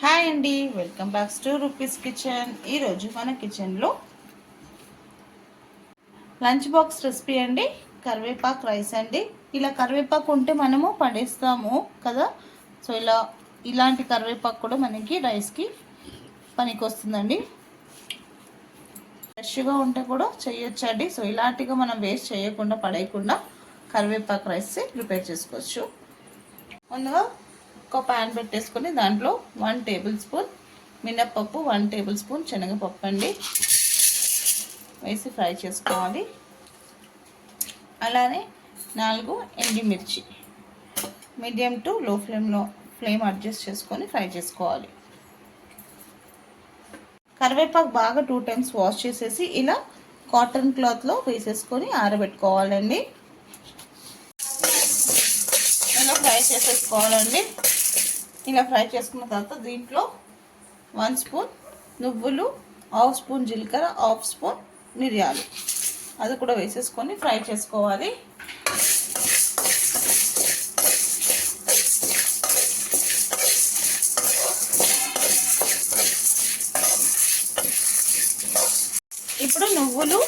Hi అండి, welcome back to rupees kitchen. ఈరోజు మన కిచెన్లో లంచ్ బాక్స్ రెసిపీ అండి. కరివేపాకు రైస్ అండి. ఇలా కరివేపాకు ఉంటే మనము పడేస్తాము కదా, సో ఇలాంటి కరివేపాకు కూడా మనకి రైస్కి పనికి వస్తుందండి. ఫ్రెష్గా ఉంటే కూడా చేయొచ్చండి. సో ఇలాంటిగా మనం వేస్ట్ చేయకుండా పడేయకుండా కరివేపాకు రైస్ ప్రిపేర్ చేసుకోవచ్చు. ముందుగా ఒక ప్యాన్ పెట్టేసుకొని దాంట్లో 1 టేబుల్ స్పూన్ మినప్పప్పు, 1 టేబుల్ స్పూన్ శనగపప్పు అండి వేసి ఫ్రై చేసుకోవాలి. అలానే 4 ఎండుమిర్చి మీడియం టు లో ఫ్లేమ్ అడ్జస్ట్ చేసుకొని ఫ్రై చేసుకోవాలి. కరివేపాకు బాగా 2 టైమ్స్ వాష్ చేసేసి ఇలా కాటన్ క్లాత్లో వేసేసుకొని ఆరబెట్టుకోవాలండి. ఇలా ఫ్రై చేసేసుకోవాలండి. ఇలా ఫ్రై చేసుకున్న తర్వాత దీంట్లో 1 స్పూన్ నువ్వులు, 1/2 స్పూన్ జీలకర్ర, 1/2 స్పూన్ మిరియాలు అది కూడా వేసేసుకొని ఫ్రై చేసుకోవాలి. ఇప్పుడు నువ్వులు,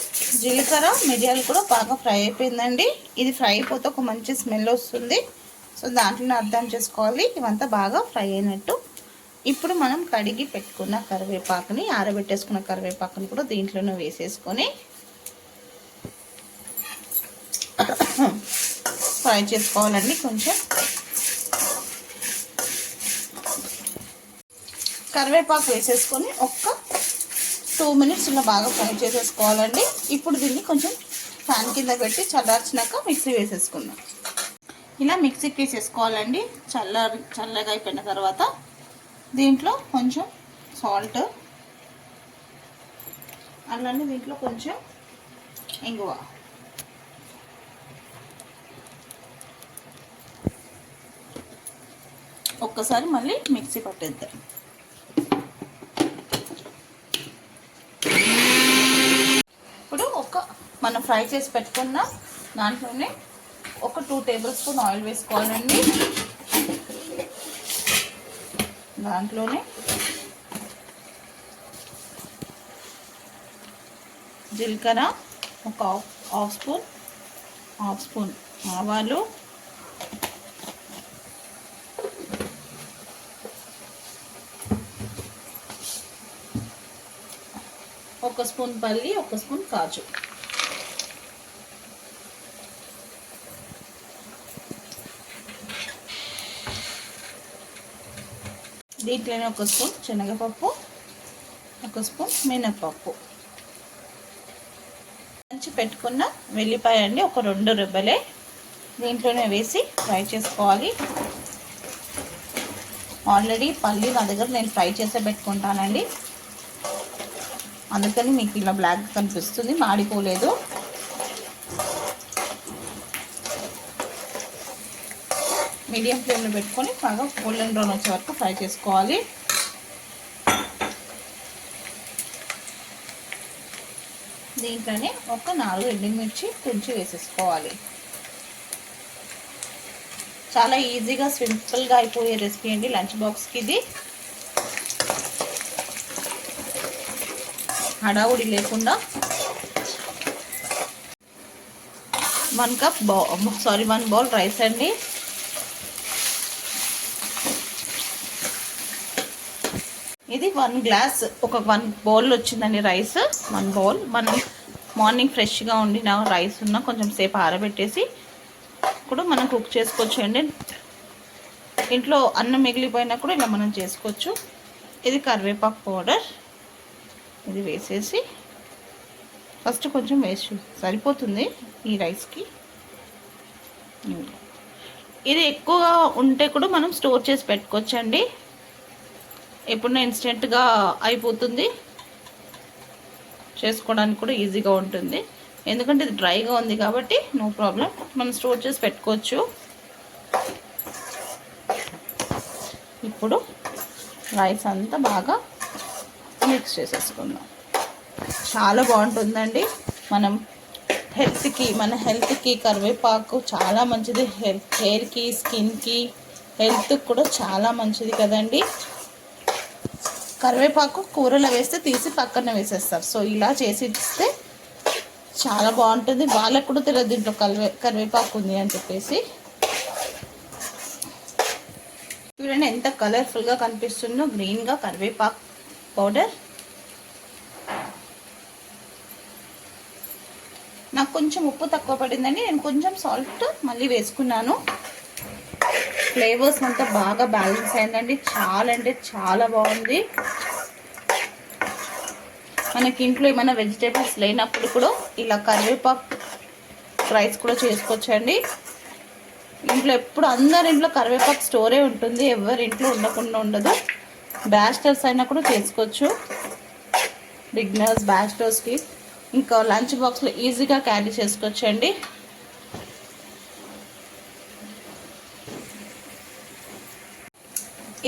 జీలకర్ర, మిరియాలు కూడా బాగా ఫ్రై అయిపోయిందండి. ఇది ఫ్రై అయిపోతే ఒక మంచి స్మెల్ వస్తుంది. సో దాంట్లోనే అర్థం చేసుకోవాలి ఇవంతా బాగా ఫ్రై అయినట్టు. ఇప్పుడు మనం కడిగి పెట్టుకున్న కరివేపాకుని, ఆరబెట్టేసుకున్న కరివేపాకుని కూడా దీంట్లోనే వేసేసుకొని ఫ్రై చేసుకోవాలండి. కొంచెం కరివేపాకు వేసేసుకొని ఒక్క 2 మినిట్స్ ఇలా బాగా ఫ్రై చేసేసుకోవాలండి. ఇప్పుడు దీన్ని కొంచెం ఫ్యాన్ కింద పెట్టి చల్లార్చినాక మిక్సీ వేసేసుకుందాం. ఇలా మిక్సీకి వేసేసుకోవాలండి. చల్లగా అయిపోయిన తర్వాత దీంట్లో కొంచెం సాల్ట్, అలానే దీంట్లో కొంచెం ఇంగువ, ఒక్కసారి మళ్ళీ మిక్సీ పట్టేద్దాం. ఇప్పుడు మనం ఫ్రై చేసి పెట్టుకున్న దాంట్లోనే ఒక 2 టేబుల్ స్పూన్ ఆయిల్ వేసుకోవాలండి. దాంట్లోనే జీలకర్ర ఒక హాఫ్ స్పూన్ ఆవాలు, ఒక స్పూన్ పల్లి, ఒక స్పూన్ కాజు, దీంట్లోనే ఒక స్పూన్ శనగపప్పు, ఒక స్పూన్ మినప్పప్పు, మంచి పెట్టుకున్న వెల్లిపాయ అండి, ఒక 2 రెబ్బలే దీంట్లోనే వేసి ఫ్రై చేసుకోవాలి. ఆల్రెడీ పల్లి నా దగ్గర నేను ఫ్రై చేసే పెట్టుకుంటానండి, అందుకని మీకు ఇలా బ్లాక్ కనిపిస్తుంది, మాడిపోలేదు. మీడియం ఫ్లేమ్లో పెట్టుకొని బాగా గోల్డెన్ బ్రౌన్ వచ్చే వరకు ఫ్రై చేసుకోవాలి. దీంట్లోనే ఒక 4 ఎండుమిర్చి తుంచి వేసేసుకోవాలి. చాలా ఈజీగా సింపుల్గా అయిపోయే రెసిపీ అండి లంచ్ బాక్స్కి. ఇది హడావుడి లేకుండా 1 బౌల్ రైస్ అండి. ఇది 1 గ్లాస్, ఒక 1 బౌల్ వచ్చిందండి రైస్. 1 బౌల్ మనం మార్నింగ్ ఫ్రెష్గా వండిన రైస్ ఉన్న కొంచెం సేపు ఆరబెట్టేసి కూడా మనం కుక్ చేసుకోవచ్చు అండి. ఇంట్లో అన్నం మిగిలిపోయినా కూడా ఇలా మనం చేసుకోవచ్చు. ఇది కరివేపాకు పౌడర్, ఇది వేసేసి ఫస్ట్ కొంచెం వేసి సరిపోతుంది ఈ రైస్కి. ఇది ఎక్కువగా ఉంటే కూడా మనం స్టోర్ చేసి పెట్టుకోవచ్చు అండి, ఎప్పుడైనా ఇన్స్టెంట్గా అయిపోతుంది, చేసుకోవడానికి కూడా ఈజీగా ఉంటుంది. ఎందుకంటే ఇది డ్రైగా ఉంది కాబట్టి నో ప్రాబ్లం, మనం స్టోర్ చేసి పెట్టుకోవచ్చు. ఇప్పుడు రైస్ అంతా బాగా మిక్స్ చేసేసుకుందాం. చాలా బాగుంటుందండి. మన హెల్త్కి కరివేపాకు చాలా మంచిది. హెయిర్కి, స్కిన్కి, హెల్త్కి కూడా చాలా మంచిది కదండి. కరివేపాకు కూరలో వేస్తే తీసి పక్కన వేసేస్తారు. సో ఇలా చేసి ఇస్తే చాలా బాగుంటుంది. వాళ్ళకు కూడా తెలియదు దీంట్లో కరివేపాకు ఉంది అని చెప్పేసి. చూడండి ఎంత కలర్ఫుల్గా కనిపిస్తుందో, గ్రీన్గా కరివేపాకు పౌడర్. నాకు కొంచెం ఉప్పు తక్కువ పడిందండి, నేను కొంచెం సాల్ట్ మళ్ళీ వేసుకున్నాను. ఫ్లేవర్స్ అంతా బాగా బ్యాలెన్స్ అయిందండి. చాలా అంటే చాలా బాగుంది. మనకి ఇంట్లో ఏమైనా వెజిటేబుల్స్ లేనప్పుడు కూడా ఇలా కరివేపాకు రైస్ కూడా చేసుకోవచ్చండి. ఇంట్లో ఎప్పుడు అందరి ఇంట్లో కరివేపాకు స్టోరే ఉంటుంది, ఎవరి ఇంట్లో ఉండకుండా ఉండదు. బ్యాచిలర్స్ అయినా కూడా చేసుకోవచ్చు, బిగినర్స్ బ్యాచిలర్స్కి. ఇంకా లంచ్ బాక్స్లో ఈజీగా క్యారీ చేసుకోవచ్చండి.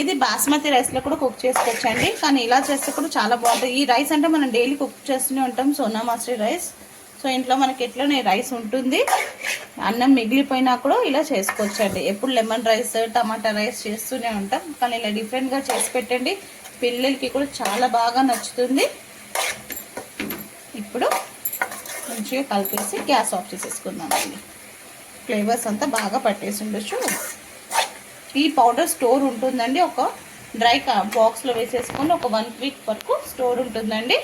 ఇది బాస్మతి రైస్లో కూడా కుక్ చేసుకోవచ్చండి, కానీ ఇలా చేస్తే కూడా చాలా బాగుంటుంది. ఈ రైస్ అంటే మనం డైలీ కుక్ చేస్తూనే ఉంటాం, సోనా మసూరి రైస్. సో ఇంట్లో మనకి ఎట్లనే రైస్ ఉంటుంది, అన్నం మిగిలిపోయినా కూడా ఇలా చేసుకోవచ్చండి. ఎప్పుడు లెమన్ రైస్, టమాటా రైస్ చేస్తూనే ఉంటాం, కానీ ఇలా డిఫరెంట్గా చేసి పెట్టండి, పిల్లలకి కూడా చాలా బాగా నచ్చుతుంది. ఇప్పుడు మంచిగా కలిపేసి గ్యాస్ ఆఫ్ చేసేసుకుందామండి. ఫ్లేవర్స్ అంతా బాగా పట్టేసి ఉండొచ్చు. ఈ పౌడర్ స్టోర్ ఉంటుందండి, ఒక డ్రై బాక్స్లో వేసేసుకొని ఒక 1 వీక్ వరకు స్టోర్ ఉంటుందండి.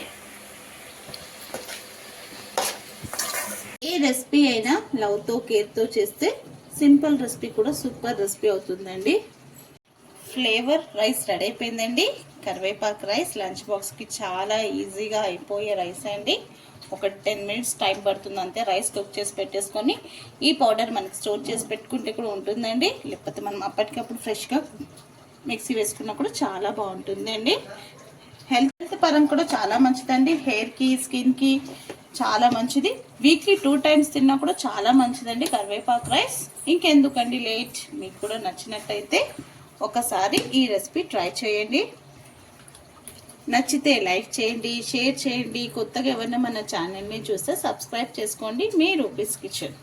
ఏ రెసిపీ అయినా లవ్తో కేర్తో చేస్తే సింపుల్ రెసిపీ కూడా సూపర్ రెసిపీ అవుతుందండి. ఫ్లేవర్ రైస్ రెడీ అయిపోయిందండి. కరివేపాకు రైస్ లంచ్ బాక్స్కి చాలా ఈజీగా అయిపోయే రైస్ అండి. ఒక 10 మినిట్స్ టైం పడుతుంది అంతే. రైస్ కుక్ చేసి పెట్టేసుకొని ఈ పౌడర్ మనకి స్టోర్ చేసి పెట్టుకుంటే కూడా ఉంటుందండి, లేకపోతే మనం అప్పటికప్పుడు ఫ్రెష్గా మిక్సీ వేసుకున్నా కూడా చాలా బాగుంటుందండి. హెల్త్ పరంగా కూడా చాలా మంచిదండి, హెయిర్కి స్కిన్కి చాలా మంచిది. వీక్లీ 2 టైమ్స్ తిన్నా కూడా చాలా మంచిదండి కరివేపాకు రైస్. ఇంకెందుకండి లేట్, మీకు కూడా నచ్చినట్టయితే ఒకసారి ఈ రెసిపీ ట్రై చేయండి. నచ్చితే లైక్ చేయండి, షేర్ చేయండి. కొత్తగా ఎవరైనా మన ఛానల్ని చూస్తే సబ్స్క్రైబ్ చేసుకోండి. మీ రూపీస్ కిచెన్.